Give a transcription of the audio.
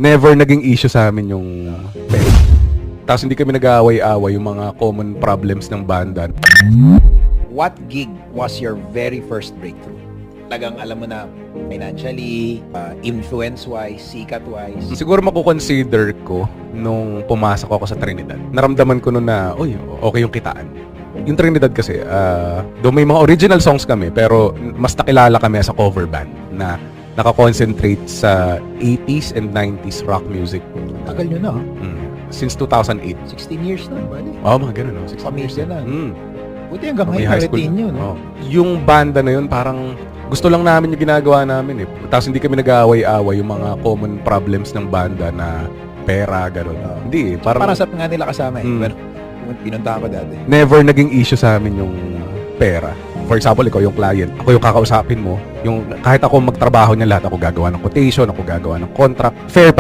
Never naging issue sa amin yung pera. Tapos hindi kami nag-aaway-away yung mga common problems ng banda. What gig was your very first breakthrough? Talagang alam mo na financially, influence-wise, sikat-wise. Siguro makukonsider ko nung pumasok ako sa Trinidad. Naramdaman ko nun na, uy, okay yung kitaan. Yung Trinidad kasi, though may mga original songs kami, pero mas nakilala kami as a cover band na nakakonsentrate sa 80s and 90s rock music. Tagal nyo na, Since 2008. 16 years na, buddy. Mga ganun, no? 16 years Pamilya na. Mm. Buti hanggang May ngayon, high school retain nyo, na. no? Oo. Yung banda na yun, parang gusto lang namin yung ginagawa namin eh. Tapos hindi kami nag-aaway-away yung mga common problems ng banda na pera, gano'n. Hindi eh. Parang Para sa nga nila kasama eh. Pero, pinunta ko dati. never naging issue sa amin yung pera. For example, ikaw yung client, ako yung kakausapin mo. Yung, kahit ako magtrabaho niya lahat, ako gagawa ng quotation, ako gagawa ng contract. Fair